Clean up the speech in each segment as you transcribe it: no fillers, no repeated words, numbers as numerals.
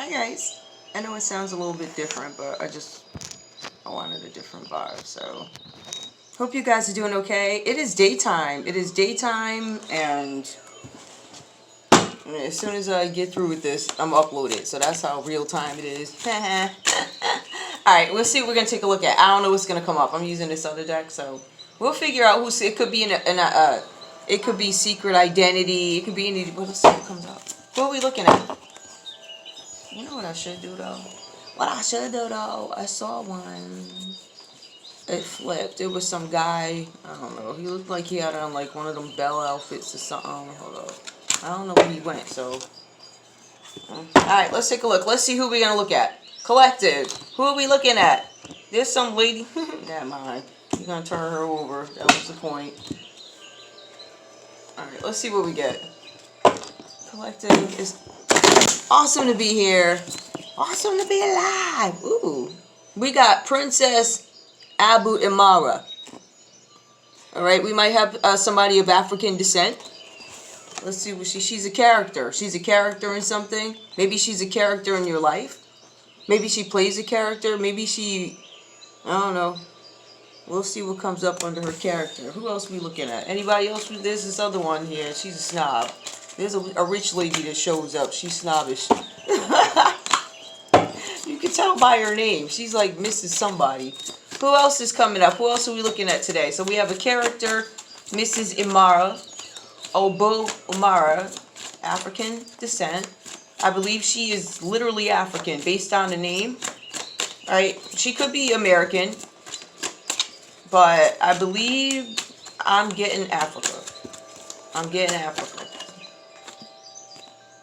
Hi guys. I know it sounds a little bit different, but I wanted a different vibe, so hope you guys are doing okay. It is daytime. It is daytime, and as soon as I get through with this, I'm uploaded. So that's how real time it is. Alright, let's see what we're going to take a look at. I don't know what's going to come up. I'm using this other deck, so we'll figure out who's. It could be it could be secret identity. It could be any. Well, let's see what comes up. What are we looking at? You know what I should do though? I saw one. It flipped. It was some guy. I don't know. He looked like he had on like one of them Bell outfits or something. Hold up. I don't know where he went. So, alright, let's take a look. Let's see who we're gonna look at. Collective. Who are we looking at? There's some lady. Never mind. You're gonna turn her over. That was the point. Alright, let's see what we get. Collective is awesome to be here. Awesome to be alive. Ooh. We got Princess Abu Imara. Alright, we might have somebody of African descent. Let's see what she's a character. She's a character in something. Maybe she's a character in your life. Maybe she plays a character. Maybe she, I don't know. We'll see what comes up under her character. Who else are we looking at? Anybody else? There's this other one here. She's a snob. There's a rich lady that shows up. She's snobbish. You can tell by her name. She's like Mrs. Somebody. Who else is coming up? Who else are we looking at today? So we have a character, Mrs. Imara. Obo Umara, African descent. I believe she is literally African based on the name. Alright, she could be American. But I believe I'm getting Africa. I'm getting Africa.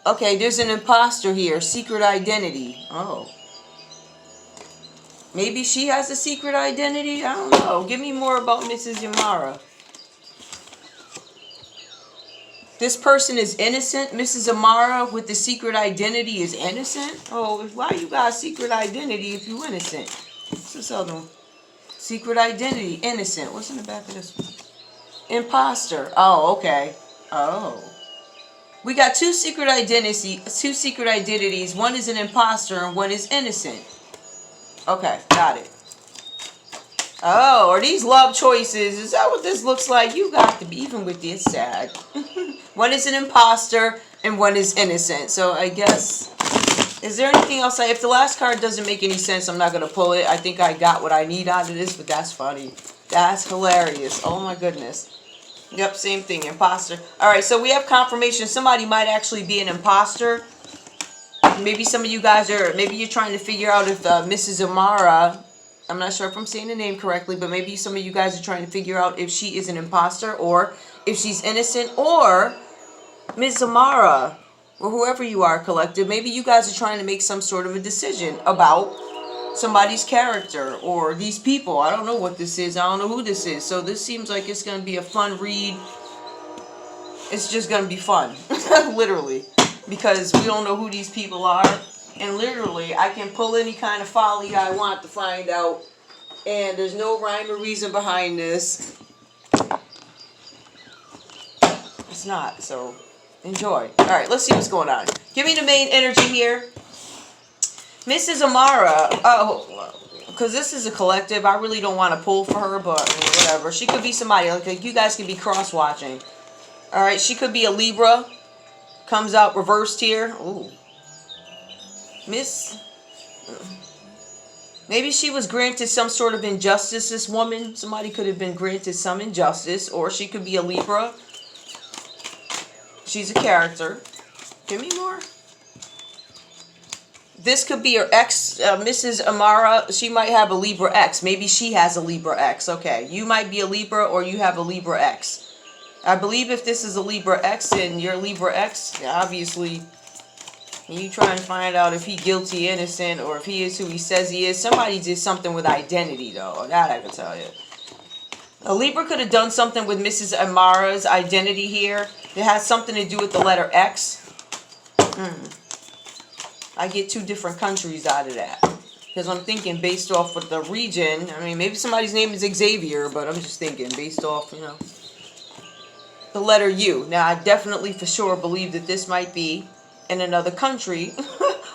Okay, there's an imposter here. Secret identity. Oh. Maybe she has a secret identity? I don't know. Give me more about Mrs. Yamara. This person is innocent. Mrs. Amara with the secret identity is innocent? Oh, why you got a secret identity if you innocent? What's this other one? Secret identity, innocent. What's in the back of this one? Imposter. Oh, okay. Oh. We got two secret identities. One is an imposter and one is innocent. Okay, got it. Oh, are these love choices? Is that what this looks like? You got to be, even with this, sad. One is an imposter and one is innocent. So I guess, is there anything else? If the last card doesn't make any sense, I'm not going to pull it. I think I got what I need out of this, but that's funny. That's hilarious. Oh my goodness. Yep, same thing, imposter. Alright, so we have confirmation. Somebody might actually be an imposter. Maybe some of you guys are, maybe you're trying to figure out if Mrs. Amara, I'm not sure if I'm saying the name correctly, but maybe some of you guys are trying to figure out if she is an imposter or if she's innocent, or Ms. Amara, or whoever you are, collective. Maybe you guys are trying to make some sort of a decision about somebody's character or these people. I don't know what this is. I don't know who this is. So this seems like it's going to be a fun read. It's just going to be fun. Literally. Because we don't know who these people are. And literally, I can pull any kind of folly I want to find out. And there's no rhyme or reason behind this. It's not. So, enjoy. Alright, let's see what's going on. Give me the main energy here. Mrs. Amara. Oh, because this is a collective. I really don't want to pull for her, but whatever. She could be somebody. Like, you guys could be cross-watching. Alright, she could be a Libra. Comes out reversed here. Ooh. Maybe she was granted some sort of injustice, this woman. Somebody could have been granted some injustice. Or she could be a Libra. She's a character. Give me more. This could be her ex, Mrs. Amara. She might have a Libra ex. Maybe she has a Libra ex. Okay, you might be a Libra or you have a Libra ex. I believe if this is a Libra X and you're Libra X, obviously, you try and find out if he's guilty, innocent, or if he is who he says he is. Somebody did something with identity, though. That I can tell you. A Libra could have done something with Mrs. Amara's identity here. It has something to do with the letter X. I get two different countries out of that. Because I'm thinking based off of the region. I mean, maybe somebody's name is Xavier, but I'm just thinking based off, you know, the letter U. Now, I definitely for sure believe that this might be in another country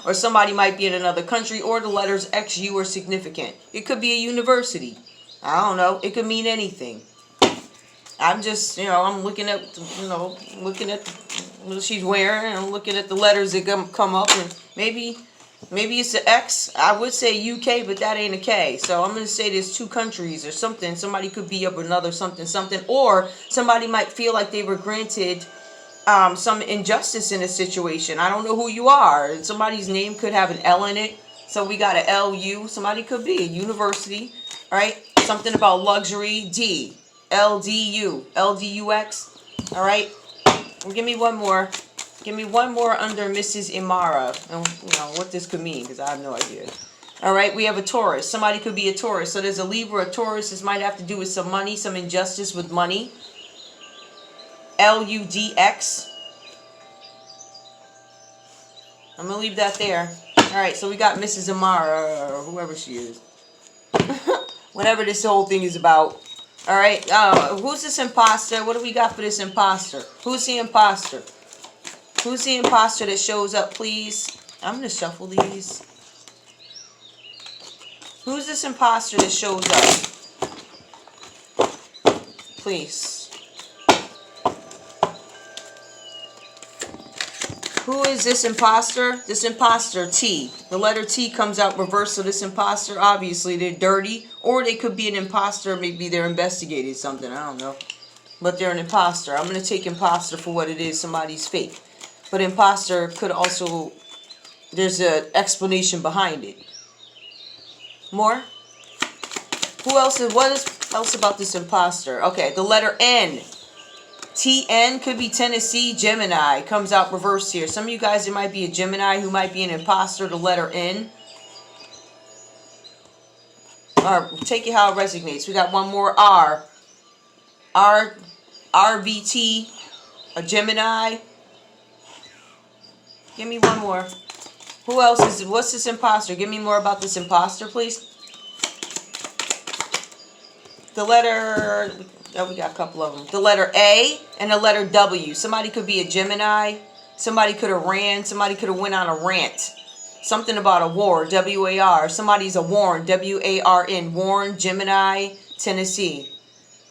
or somebody might be in another country, or the letters X, U are significant. It could be a university. I don't know. It could mean anything. I'm just, I'm looking at, looking at what she's wearing, and I'm looking at the letters that come up, and maybe it's an X. I would say UK, but that ain't a K. So I'm going to say there's 2 countries or something. Somebody could be up another something, or somebody might feel like they were granted some injustice in a situation. I don't know who you are. Somebody's name could have an L in it. So we got an LU. Somebody could be a university, right? Something about luxury, D. LDU, LDUX. All right. Well, give me one more. Give me one more under Mrs. Imara. And what this could mean, because I have no idea. All right. We have a Taurus. Somebody could be a Taurus. So there's a Libra, a Taurus. This might have to do with some money, some injustice with money. LUDX. I'm going to leave that there. All right. So we got Mrs. Imara, or whoever she is. Whatever this whole thing is about. All right, who's this imposter? What do we got for this imposter? Who's the imposter? Who's the imposter that shows up, please? I'm going to shuffle these. Who's this imposter that shows up? Please. Who is this imposter? This imposter, T. The letter T comes out reversed, so this imposter, obviously, they're dirty. Or they could be an imposter, maybe they're investigating something, I don't know. But they're an imposter. I'm going to take imposter for what it is, somebody's fake. But imposter could also, there's an explanation behind it. More? Who else is, what is else about this imposter? Okay, the letter N. TN could be Tennessee, Gemini. Comes out reversed here. Some of you guys, it might be a Gemini who might be an imposter, the letter N. Or take it how it resonates. We got one more R. RVT, a Gemini. Give me one more. Who else is, what's this imposter? Give me more about this imposter, please. The letter, oh, we got a couple of them. The letter A and the letter W. Somebody could be a Gemini. Somebody could have ran. Somebody could have went on a rant. Something about a war, W-A-R. Somebody's a Warren, W-A-R-N. Warren, Gemini, Tennessee.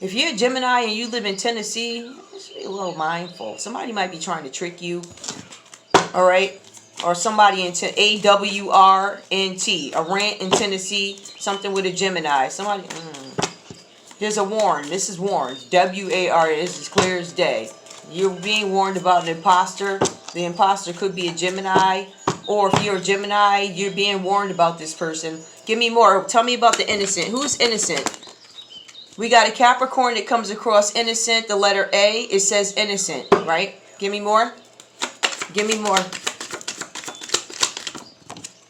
If you're a Gemini and you live in Tennessee, just be a little mindful. Somebody might be trying to trick you. All right? Or somebody in A-W-R-N-T. A rant in Tennessee. Something with a Gemini. Somebody... There's a Warren. This is Warren. W-A-R-N. This is clear as day. You're being warned about an imposter. The imposter could be a Gemini. Or if you're a Gemini, you're being warned about this person. Give me more. Tell me about the innocent. Who's innocent? We got a Capricorn that comes across innocent. The letter A, it says innocent, right? Give me more. Give me more.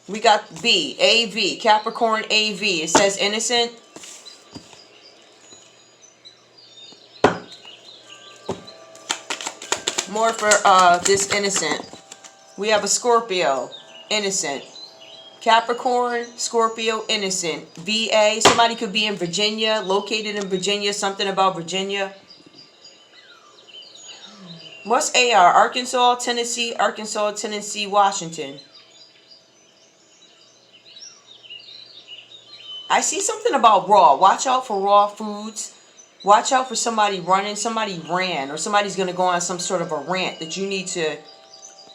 We got B, A-V. Capricorn, A-V. It says innocent. More for this innocent. We have a Scorpio, innocent. Capricorn, Scorpio, innocent. VA, somebody could be in Virginia, located in Virginia, something about Virginia. What's AR? Arkansas, Tennessee, Washington. I see something about raw. Watch out for raw foods. Watch out for somebody running. Somebody ran, or somebody's going to go on some sort of a rant that you need to...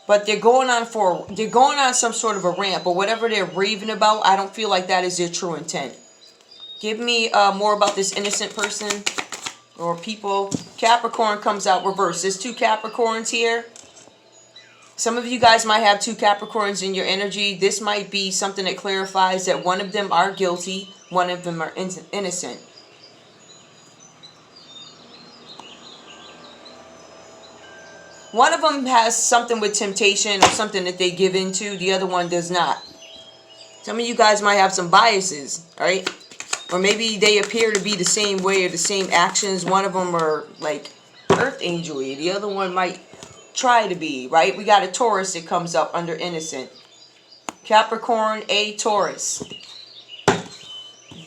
But they're going on some sort of a rant, but whatever they're raving about, I don't feel like that is their true intent. Give me more about this innocent person or people. Capricorn comes out reversed. There's 2 Capricorns here. Some of you guys might have 2 Capricorns in your energy. This might be something that clarifies that one of them are guilty, one of them are innocent. One of them has something with temptation or something that they give into. The other one does not. Some of you guys might have some biases, right? Or maybe they appear to be the same way or the same actions. One of them are like earth angel-y. The other one might try to be, right? We got a Taurus that comes up under innocent. Capricorn, A, Taurus.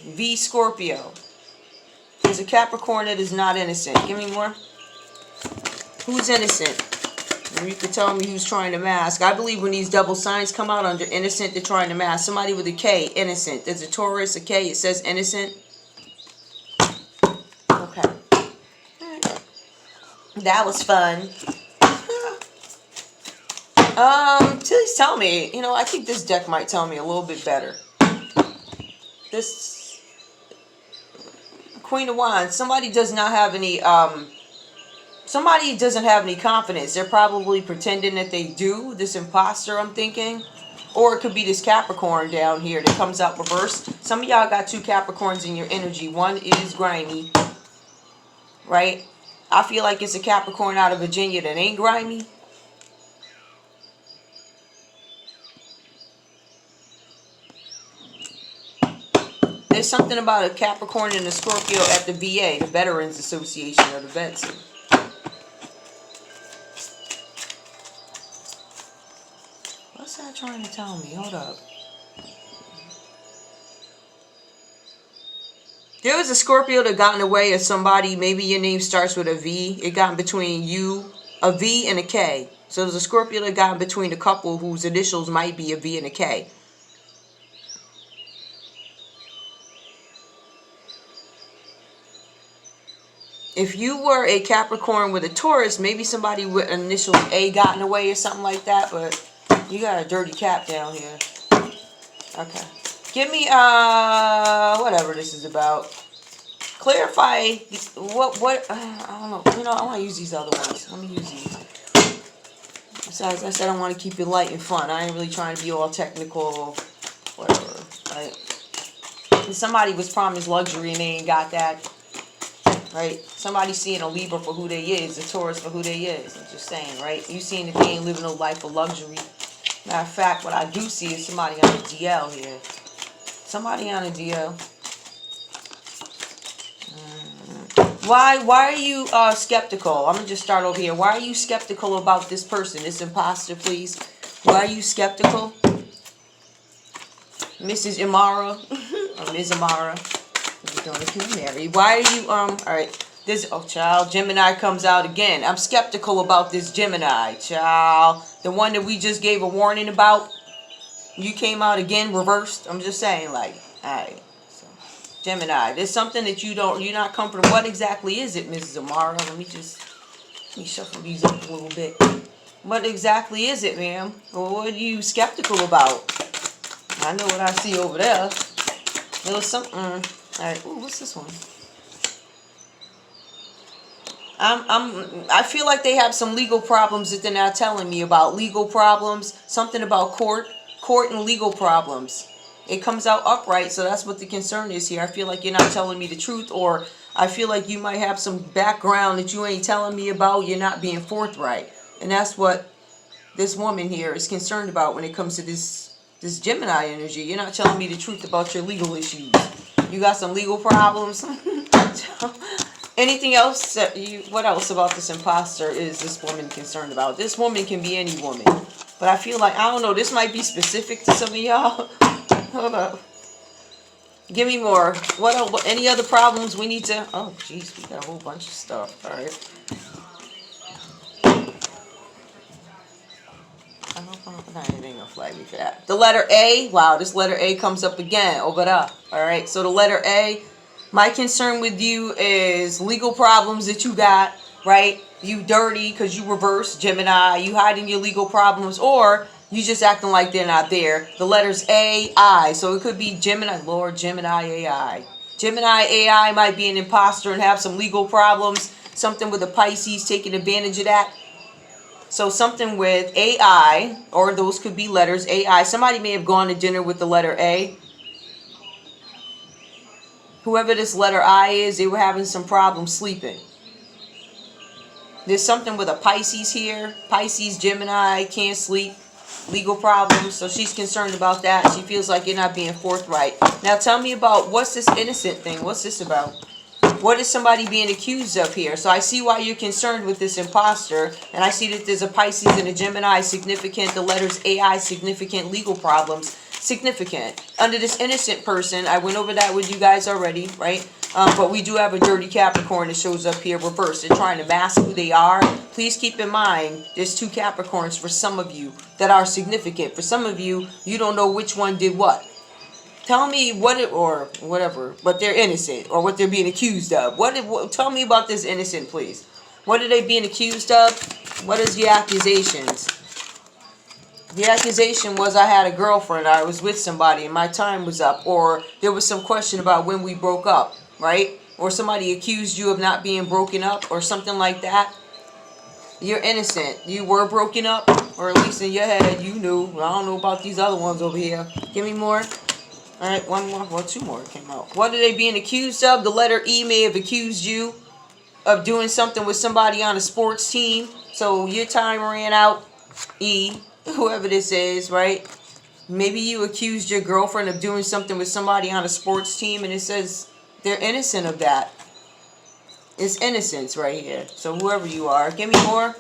V, Scorpio. There's a Capricorn that is not innocent. Give me more. Who's innocent? You could tell me who's trying to mask. I believe when these double signs come out under innocent, they're trying to mask. Somebody with a K, innocent. There's a Taurus, a K, it says innocent. Okay. That was fun. Please tell me. You know, I think this deck might tell me a little bit better. This Queen of Wands. Somebody does not have any, somebody doesn't have any confidence. They're probably pretending that they do. This imposter, I'm thinking. Or it could be this Capricorn down here that comes out reversed. Some of y'all got 2 Capricorns in your energy. One is grimy. Right? I feel like it's a Capricorn out of Virginia that ain't grimy. There's something about a Capricorn and a Scorpio at the VA, the Veterans Association, or the vets. What's that trying to tell me? Hold up. There was a Scorpio that got in the way of somebody. Maybe your name starts with a V. It got in between you, a V and a K. So there's a Scorpio that got in between a couple whose initials might be a V and a K. If you were a Capricorn with a Taurus, maybe somebody with initials A got in the way or something like that, but you got a dirty cap down here. Okay. Give me, whatever this is about. Clarify what, I don't know. You know, I want to use these other ones. Let me use these. Besides, I said I want to keep it light and fun. I ain't really trying to be all technical, whatever, right? And somebody was promised luxury and they ain't got that. Right? Somebody seeing a Libra for who they is, a Taurus for who they is. I'm just saying, right? You seeing that they ain't living no life of luxury. Matter of fact, what I do see is somebody on a DL here. Somebody on a DL. Why are you skeptical? I'm going to just start over here. Why are you skeptical about this person, this imposter, please? Why are you skeptical? Mrs. Imara, or Ms. Imara. Why are you, alright, this, oh, child, Gemini comes out again. I'm skeptical about this Gemini, child. The one that we just gave a warning about, you came out again, reversed. I'm just saying, like, alright, so, Gemini, there's something that you're not comfortable. What exactly is it, Mrs. Amara? Let me shuffle these up a little bit. What exactly is it, ma'am? What are you skeptical about? I know what I see over there. There was something. Alright, ooh, what's this one? I feel like they have some legal problems that they're not telling me about. Legal problems, something about court and legal problems. It comes out upright, so that's what the concern is here. I feel like you're not telling me the truth, or I feel like you might have some background that you ain't telling me about. You're not being forthright. And that's what this woman here is concerned about when it comes to this Gemini energy. You're not telling me the truth about your legal issues. You got some legal problems. Anything else that what else about this imposter is this woman concerned about? This woman can be any woman. But I feel like, I don't know, this might be specific to some of y'all. Hold up. Give me more. What any other problems we need to, oh jeez, we got a whole bunch of stuff. All right. I hope anything gonna flag me for that. The letter A, wow, this letter A comes up again. Over there. Alright, so the letter A, my concern with you is legal problems that you got, right? You dirty because you reverse Gemini, you hiding your legal problems, or you just acting like they're not there. The letters A, I, so it could be Gemini, Lord, Gemini, AI. Gemini, AI might be an imposter and have some legal problems, something with the Pisces taking advantage of that. So something with AI, or those could be letters, AI. Somebody may have gone to dinner with the letter A. Whoever this letter I is, they were having some problems sleeping. There's something with a Pisces here. Pisces, Gemini, can't sleep. Legal problems. So she's concerned about that. She feels like you're not being forthright. Now tell me about, what's this innocent thing? What's this about? What is somebody being accused of here? So I see why you're concerned with this imposter. And I see that there's a Pisces and a Gemini significant. The letters AI significant. Legal problems significant. Under this innocent person, I went over that with you guys already, right? But we do have a dirty Capricorn that shows up here reversed. They're trying to mask who they are. Please keep in mind, there's 2 Capricorns for some of you that are significant. For some of you, you don't know which one did what. Tell me what it, or whatever, but they're innocent, or what they're being accused of. Tell me about this innocent, please. What are they being accused of? What is the accusations? The accusation was I had a girlfriend, I was with somebody, and my time was up. Or there was some question about when we broke up, right? Or somebody accused you of not being broken up, or something like that. You're innocent. You were broken up, or at least in your head, you knew. I don't know about these other ones over here. Give me more. Alright, one more. Well, 2 more came out. What are they being accused of? The letter E may have accused you of doing something with somebody on a sports team. So your time ran out, E. Whoever this is, right? Maybe you accused your girlfriend of doing something with somebody on a sports team, and it says they're innocent of that. It's innocence right here. So whoever you are, give me more.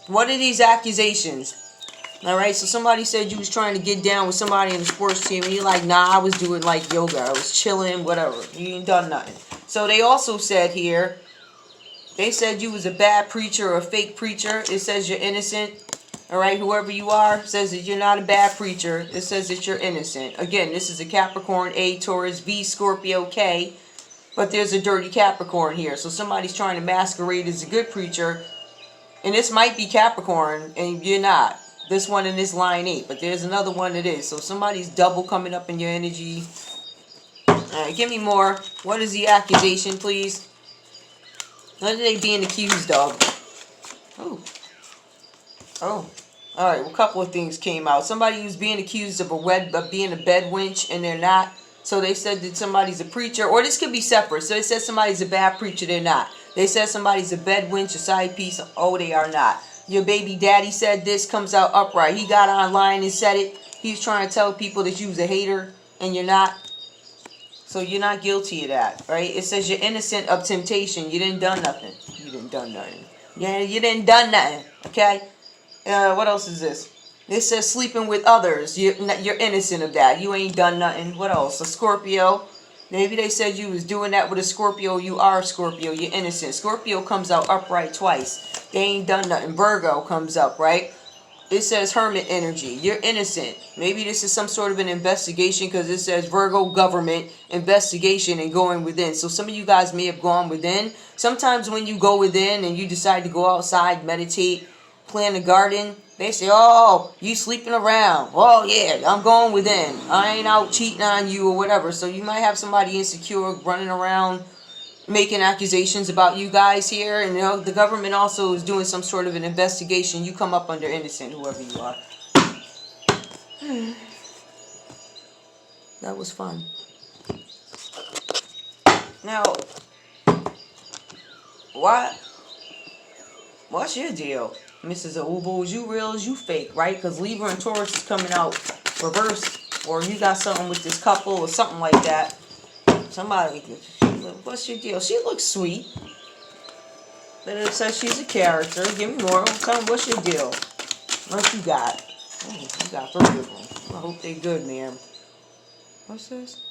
What are these accusations? Alright, so somebody said you was trying to get down with somebody in the sports team, and you're like, nah, I was doing like yoga, I was chilling, whatever. You ain't done nothing. So they also said here, they said you was a bad preacher or a fake preacher. It says you're innocent. Alright, whoever you are says that you're not a bad preacher. It says that you're innocent. Again, this is a Capricorn, A, Taurus, V, Scorpio, K. But there's a dirty Capricorn here. So somebody's trying to masquerade as a good preacher. And this might be Capricorn, and you're not. This one in this line ain't. But there's another one that is. So somebody's double coming up in your energy. Alright, give me more. What is the accusation, please? What are they being accused of? Oh. Oh. Alright, well, a couple of things came out. Somebody was being accused of being a bed wench, and they're not. So they said that somebody's a preacher. Or this could be separate. So they said somebody's a bad preacher, they're not. They said somebody's a bed wench, a side piece. Oh, they are not. Your baby daddy said this, comes out upright. He got online and said it. He's trying to tell people that you was a hater, and you're not. So you're not guilty of that, right? It says you're innocent of temptation. You didn't done nothing. You didn't done nothing. Yeah, you didn't done nothing, okay? What else is this? It says sleeping with others. You're innocent of that. You ain't done nothing. What else? A Scorpio. Maybe they said you was doing that with a Scorpio. You are a Scorpio. You're innocent. Scorpio comes out upright twice. They ain't done nothing. Virgo comes up, right? It says hermit energy. You're innocent. Maybe this is some sort of an investigation, because it says Virgo government investigation and going within. So some of you guys may have gone within. Sometimes when you go within and you decide to go outside, meditate, plant a garden, they say, oh, you sleeping around. Oh, yeah, I'm going within. I ain't out cheating on you or whatever. So you might have somebody insecure running around making accusations about you guys here. And you know, the government also is doing some sort of an investigation. You come up under innocent, whoever you are. That was fun. Now, what's your deal? Mrs. Ubo, is you real, is you fake, right? Because Libra and Taurus is coming out reverse, or you got something with this couple or something like that. Somebody, what's your deal? She looks sweet. But it says she's a character. Give me more. Tell me, what's your deal? What you got? Oh, you got 3 of them. I hope they good, ma'am. What's this?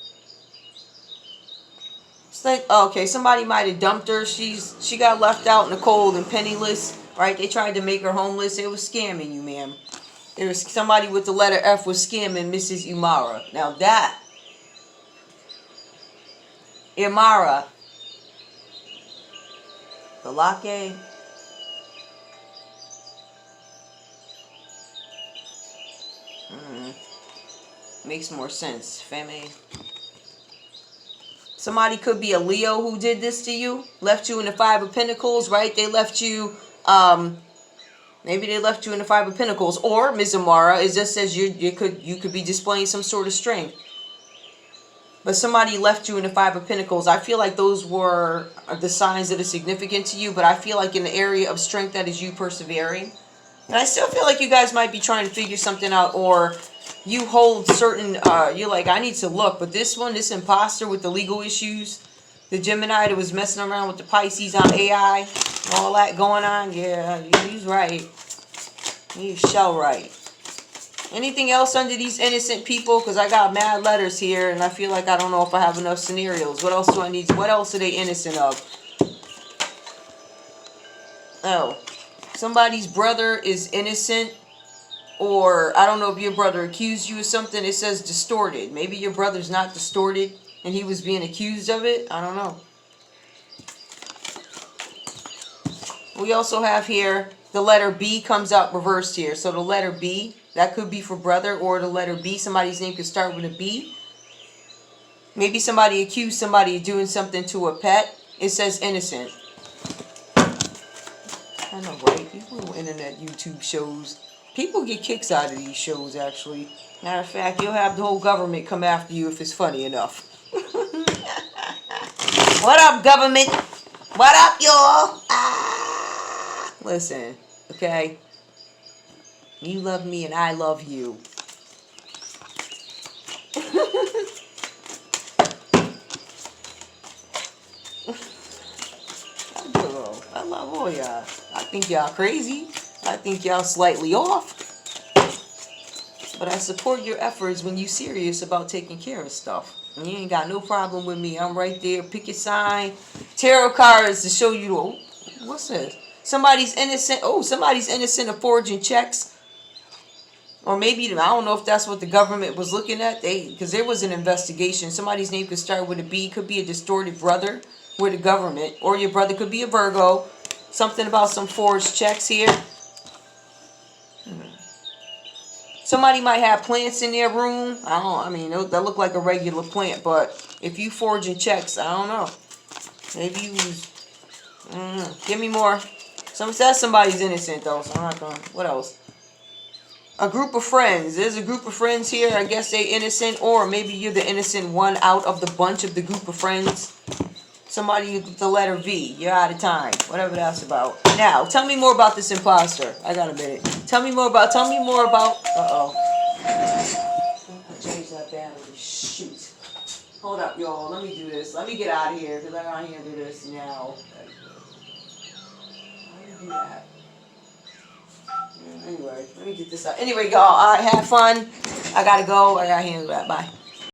It's like, oh, okay, somebody might have dumped her. She got left out in the cold and penniless. Right, they tried to make her homeless. It was scamming you, ma'am. There was somebody with the letter F was scamming Mrs. Imara. Now that, Imara, the latte, makes more sense. Femi. Somebody could be a Leo who did this to you, left you in the 5 of Pentacles, right? They left you. Maybe they left you in the 5 of Pentacles, or Ms. Amara, it just says you could be displaying some sort of strength. But somebody left you in the 5 of Pentacles. I feel like those were the signs that are significant to you, but I feel like in the area of strength, that is you persevering. And I still feel like you guys might be trying to figure something out, or you hold certain, you're like, I need to look, but this one, this imposter with the legal issues, the Gemini that was messing around with the Pisces on AI, all that going on, yeah, he's right. He's so right. Anything else under these innocent people? Because I got mad letters here, and I feel like I don't know if I have enough scenarios. What else do I need? What else are they innocent of? Oh, somebody's brother is innocent. Or, I don't know if your brother accused you of something. It says distorted. Maybe your brother's not distorted, and he was being accused of it. I don't know. We also have here, the letter B comes out reversed here. So the letter B, that could be for brother, or the letter B, somebody's name could start with a B. Maybe somebody accused somebody of doing something to a pet. It says innocent. I know, right? These little internet YouTube shows. People get kicks out of these shows, actually. Matter of fact, you'll have the whole government come after you if it's funny enough. What up, government? What up, y'all? Ah! Listen, okay? You love me and I love you. I love all y'all. I think y'all crazy. I think y'all slightly off. But I support your efforts when you serious about taking care of stuff. And you ain't got no problem with me. I'm right there. Pick your sign. Tarot cards to show you. Oh, what's this? Somebody's innocent. Oh, somebody's innocent of forging checks. Or maybe, I don't know if that's what the government was looking at. Because there was an investigation. Somebody's name could start with a B. Could be a distorted brother with the government. Or your brother could be a Virgo. Something about some forged checks here. Somebody might have plants in their room. I mean, that look like a regular plant. But if you forging checks, I don't know. Maybe you was... Give me more. That's somebody's innocent, though. So I'm not going to... What else? A group of friends. There's a group of friends here. I guess they innocent. Or maybe you're the innocent one out of the bunch of the group of friends. Somebody with the letter V. You're out of time. Whatever that's about. Now, tell me more about this imposter. I got a minute. Tell me more about... Uh-oh. I changed that battery. Shoot. Hold up, y'all. Let me do this. Let me get out of here, because I gotta handle this now. How do you do that? Anyway, let me get this out. Anyway, y'all, have fun. I gotta go. I gotta handle that. Bye.